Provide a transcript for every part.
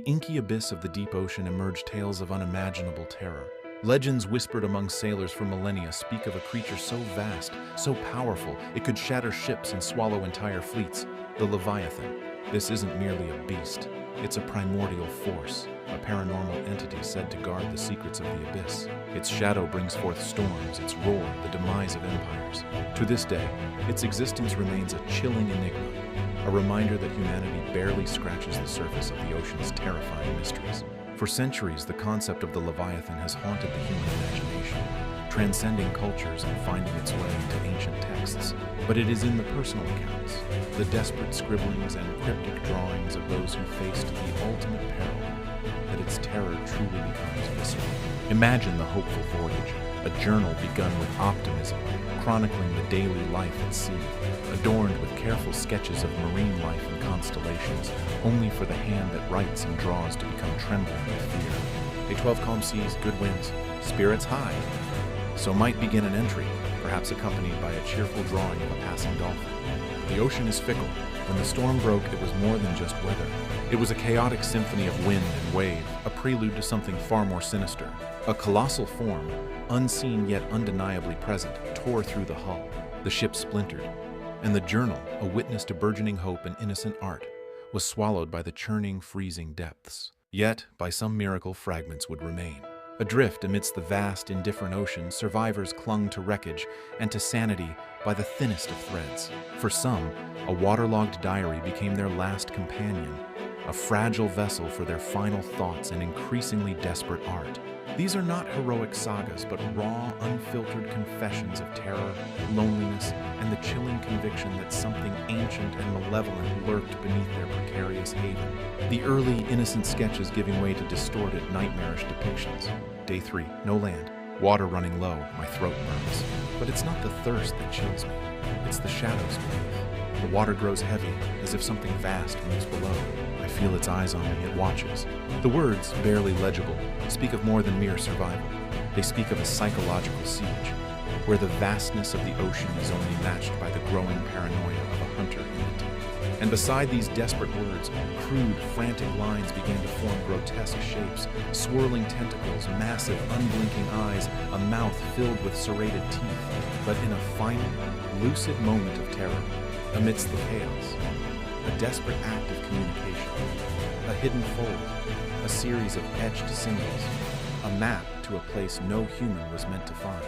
inky abyss of the deep ocean emerge tales of unimaginable terror. Legends whispered among sailors for millennia speak of a creature so vast, so powerful, it could shatter ships and swallow entire fleets, the Leviathan. This isn't merely a beast, it's a primordial force, a paranormal entity said to guard the secrets of the abyss. Its shadow brings forth storms, its roar, the demise of empires. To this day, its existence remains a chilling enigma, a reminder that humanity barely scratches the surface of the ocean's terrifying mysteries. For centuries, the concept of the Leviathan has haunted the human imagination, transcending cultures and finding its way into ancient texts. But it is in the personal accounts, the desperate scribblings and cryptic drawings of those who faced the ultimate peril, that its terror truly becomes visceral. Imagine the hopeful voyage, a journal begun with optimism, chronicling the daily life at sea, adorned with careful sketches of marine life and constellations, only for the hand that writes and draws to become trembling with fear. A 12 calm seas, good winds, spirits high. So might begin an entry, perhaps accompanied by a cheerful drawing of a passing dolphin. The ocean is fickle. When the storm broke, it was more than just weather. It was a chaotic symphony of wind and wave, a prelude to something far more sinister. A colossal form, unseen yet undeniably present, tore through the hull. The ship splintered, and the journal, a witness to burgeoning hope and innocent art, was swallowed by the churning, freezing depths. Yet, by some miracle, fragments would remain. Adrift amidst the vast, indifferent ocean, survivors clung to wreckage and to sanity by the thinnest of threads. For some, a waterlogged diary became their last companion, a fragile vessel for their final thoughts and increasingly desperate art. These are not heroic sagas, but raw, unfiltered confessions of terror, loneliness, and the chilling conviction that something ancient and malevolent lurked beneath their precarious haven. The early, innocent sketches giving way to distorted, nightmarish depictions. Day 3, no land. Water running low, my throat burns. But it's not the thirst that chills me, it's the shadows beneath. The water grows heavy, as if something vast moves below. I feel its eyes on me, it watches. The words, barely legible, speak of more than mere survival. They speak of a psychological siege, where the vastness of the ocean is only matched by the growing paranoia of a hunter in it. And beside these desperate words, crude, frantic lines began to form grotesque shapes, swirling tentacles, massive, unblinking eyes, a mouth filled with serrated teeth. But in a final, lucid moment of terror, amidst the chaos, a desperate act of communication, a hidden fold, a series of etched symbols, a map to a place no human was meant to find.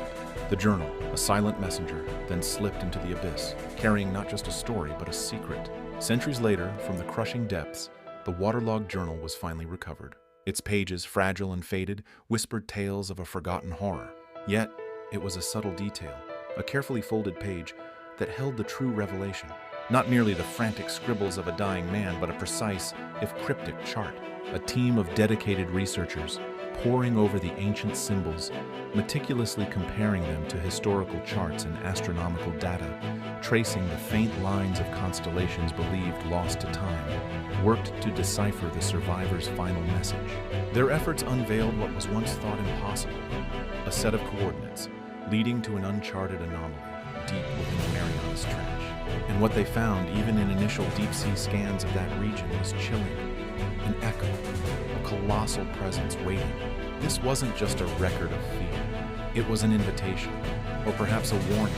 The journal, a silent messenger, then slipped into the abyss, carrying not just a story, but a secret. Centuries later, from the crushing depths, the waterlogged journal was finally recovered. Its pages, fragile and faded, whispered tales of a forgotten horror. Yet, it was a subtle detail, a carefully folded page that held the true revelation. Not merely the frantic scribbles of a dying man, but a precise, if cryptic, chart. A team of dedicated researchers, poring over the ancient symbols, meticulously comparing them to historical charts and astronomical data, tracing the faint lines of constellations believed lost to time, worked to decipher the survivors' final message. Their efforts unveiled what was once thought impossible, a set of coordinates leading to an uncharted anomaly deep within the Marianas Trench. And what they found, even in initial deep-sea scans of that region, was chilling. An echo, a colossal presence waiting. This wasn't just a record of fear. It was an invitation, or perhaps a warning,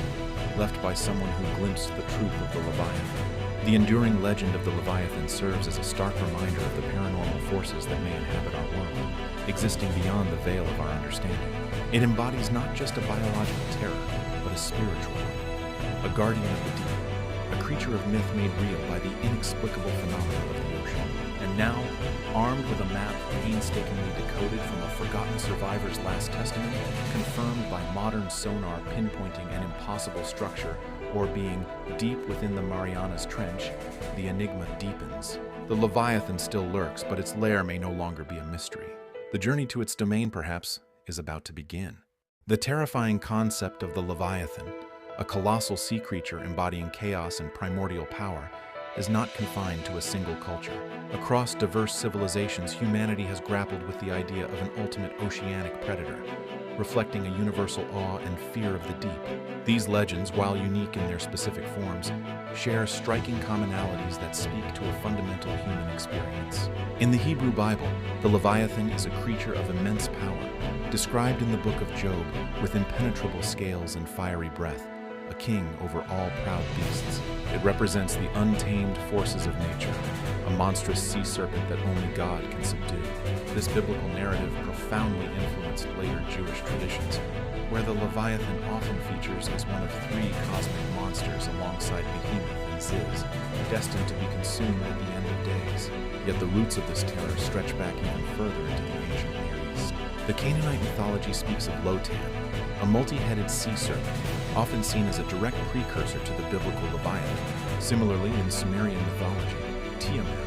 left by someone who glimpsed the truth of the Leviathan. The enduring legend of the Leviathan serves as a stark reminder of the paranormal forces that may inhabit our world, existing beyond the veil of our understanding. It embodies not just a biological terror, but a spiritual one, a guardian of the deep, a creature of myth made real by the inexplicable phenomena of the ocean. And now, armed with a map painstakingly decoded from a forgotten survivor's last testament, confirmed by modern sonar pinpointing an impossible structure or being deep within the Marianas Trench, the enigma deepens. The Leviathan still lurks, but its lair may no longer be a mystery. The journey to its domain, perhaps, is about to begin. The terrifying concept of the Leviathan, a colossal sea creature embodying chaos and primordial power, is not confined to a single culture. Across diverse civilizations, humanity has grappled with the idea of an ultimate oceanic predator, reflecting a universal awe and fear of the deep. These legends, while unique in their specific forms, share striking commonalities that speak to a fundamental human experience. In the Hebrew Bible, the Leviathan is a creature of immense power, described in the book of Job with impenetrable scales and fiery breath, a king over all proud beasts. It represents the untamed forces of nature, a monstrous sea serpent that only God can subdue. This biblical narrative profoundly influenced later Jewish traditions, where the Leviathan often features as one of three cosmic monsters alongside Behemoth and Ziz, destined to be consumed at the end of days. Yet the roots of this terror stretch back even further into the ancient Near East. The Canaanite mythology speaks of Lotan, a multi-headed sea serpent, often seen as a direct precursor to the biblical Leviathan. Similarly, in Sumerian mythology, Tiamat,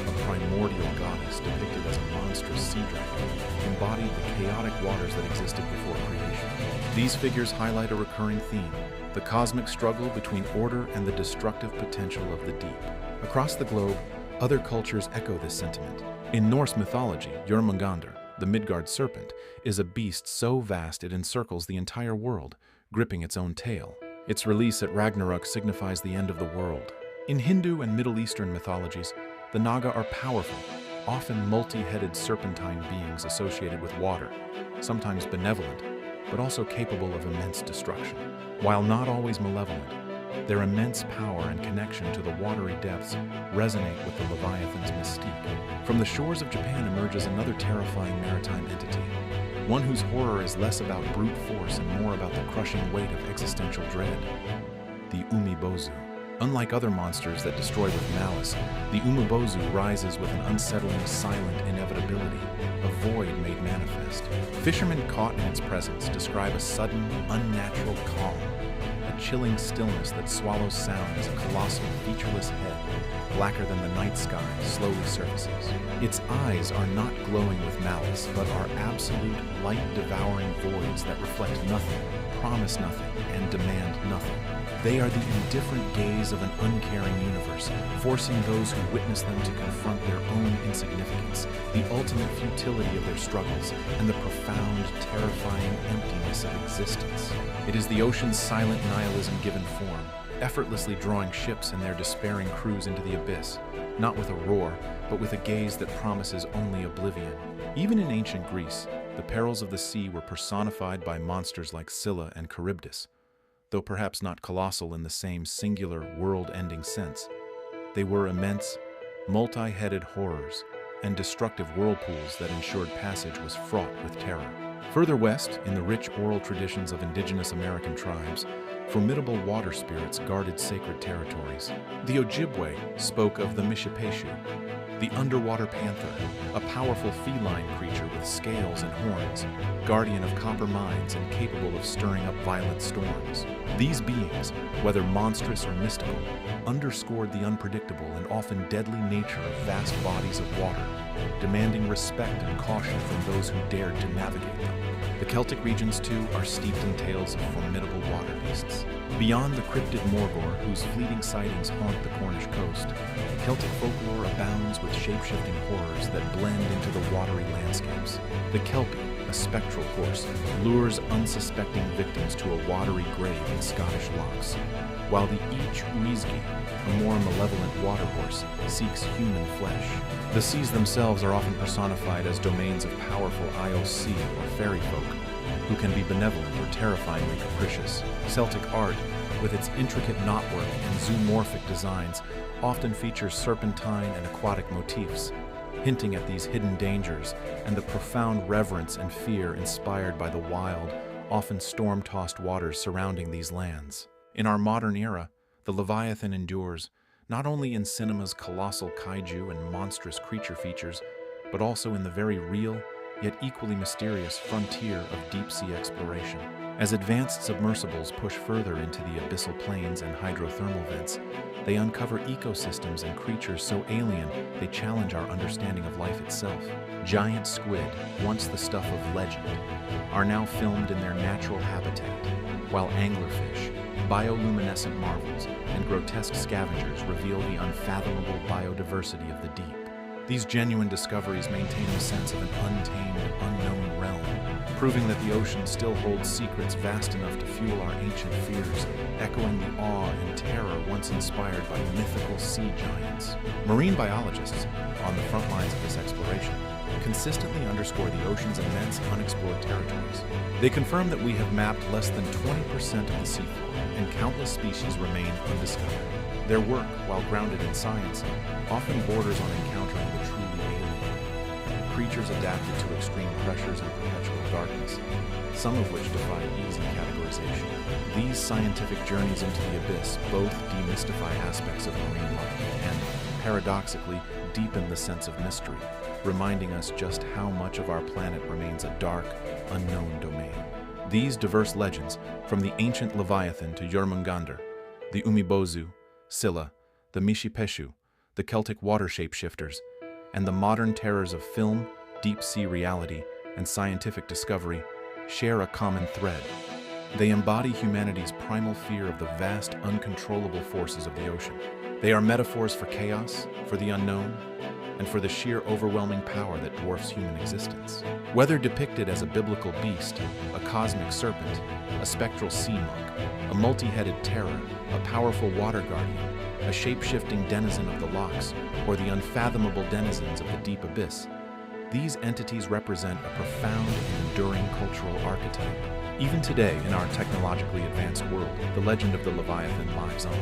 a primordial goddess depicted as a monstrous sea dragon, embodied the chaotic waters that existed before creation. These figures highlight a recurring theme, the cosmic struggle between order and the destructive potential of the deep. Across the globe, other cultures echo this sentiment. In Norse mythology, Jörmungandr, the Midgard serpent, is a beast so vast it encircles the entire world, gripping its own tail. Its release at Ragnarok signifies the end of the world. In Hindu and Middle Eastern mythologies, the Naga are powerful, often multi-headed serpentine beings associated with water, sometimes benevolent, but also capable of immense destruction. While not always malevolent, their immense power and connection to the watery depths resonate with the Leviathan's mystique. From the shores of Japan emerges another terrifying maritime entity, one whose horror is less about brute force and more about the crushing weight of existential dread, the Umibozu. Unlike other monsters that destroy with malice, the Umibozu rises with an unsettling, silent inevitability, a void made manifest. Fishermen caught in its presence describe a sudden, unnatural calm, a chilling stillness that swallows sound as a colossal, featureless head, blacker than the night sky, slowly surfaces. Its eyes are not glowing with malice, but are absolute, light-devouring voids that reflect nothing, promise nothing, and demand nothing. They are the indifferent gaze of an uncaring universe, forcing those who witness them to confront their own insignificance, the ultimate futility of their struggles, and the profound, terrifying emptiness of existence. It is the ocean's silent nihilism given form, effortlessly drawing ships and their despairing crews into the abyss, not with a roar, but with a gaze that promises only oblivion. Even in ancient Greece, the perils of the sea were personified by monsters like Scylla and Charybdis. Though perhaps not colossal in the same singular, world-ending sense, they were immense, multi-headed horrors and destructive whirlpools that ensured passage was fraught with terror. Further west, in the rich oral traditions of indigenous American tribes, formidable water spirits guarded sacred territories. The Ojibwe spoke of the Mishipeshu, the underwater panther, a powerful feline creature with scales and horns, guardian of copper mines and capable of stirring up violent storms. These beings, whether monstrous or mystical, underscored the unpredictable and often deadly nature of vast bodies of water, demanding respect and caution from those who dared to navigate them. The Celtic regions, too, are steeped in tales of formidable water beasts. Beyond the cryptid Morgor, whose fleeting sightings haunt the Cornish coast, Celtic folklore abounds with shape-shifting horrors that blend into the watery landscapes. The Kelpie, a spectral horse, lures unsuspecting victims to a watery grave in Scottish lochs, while the Each Uisgi, a more malevolent water horse, seeks human flesh. The seas themselves are often personified as domains of powerful IOC or fairy folk, who can be benevolent or terrifyingly capricious. Celtic art, with its intricate knotwork and zoomorphic designs, often features serpentine and aquatic motifs, hinting at these hidden dangers and the profound reverence and fear inspired by the wild, often storm-tossed waters surrounding these lands. In our modern era, the Leviathan endures, not only in cinema's colossal kaiju and monstrous creature features, but also in the very real, yet equally mysterious frontier of deep-sea exploration. As advanced submersibles push further into the abyssal plains and hydrothermal vents, they uncover ecosystems and creatures so alien they challenge our understanding of life itself. Giant squid, once the stuff of legend, are now filmed in their natural habitat, while anglerfish, bioluminescent marvels, and grotesque scavengers reveal the unfathomable biodiversity of the deep. These genuine discoveries maintain a sense of an untamed, unknown realm, proving that the ocean still holds secrets vast enough to fuel our ancient fears, echoing the awe and terror once inspired by mythical sea giants. Marine biologists, on the front lines of this exploration, consistently underscore the ocean's immense unexplored territories. They confirm that we have mapped less than 20% of the seafloor, and countless species remain undiscovered. Their work, while grounded in science, often borders on encountering the truly alien. Creatures adapted to extreme pressures and perpetual darkness, some of which defy easy categorization. These scientific journeys into the abyss both demystify aspects of marine life and, paradoxically, deepen the sense of mystery, reminding us just how much of our planet remains a dark, unknown domain. These diverse legends, from the ancient Leviathan to Jormungandr, the Umibozu, Scylla, the Mishipeshu, the Celtic water shapeshifters, and the modern terrors of film, deep-sea reality, and scientific discovery, share a common thread. They embody humanity's primal fear of the vast, uncontrollable forces of the ocean. They are metaphors for chaos, for the unknown, and for the sheer overwhelming power that dwarfs human existence. Whether depicted as a biblical beast, a cosmic serpent, a spectral sea monk, a multi-headed terror, a powerful water guardian, a shape-shifting denizen of the lochs, or the unfathomable denizens of the deep abyss, these entities represent a profound and enduring cultural archetype. Even today, in our technologically advanced world, the legend of the Leviathan lives on.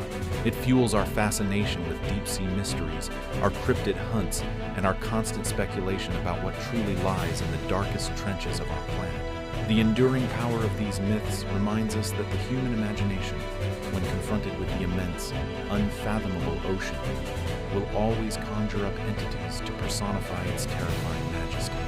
It fuels our fascination with deep-sea mysteries, our cryptid hunts, and our constant speculation about what truly lies in the darkest trenches of our planet. The enduring power of these myths reminds us that the human imagination, when confronted with the immense, unfathomable ocean, will always conjure up entities to personify its terrifying majesty.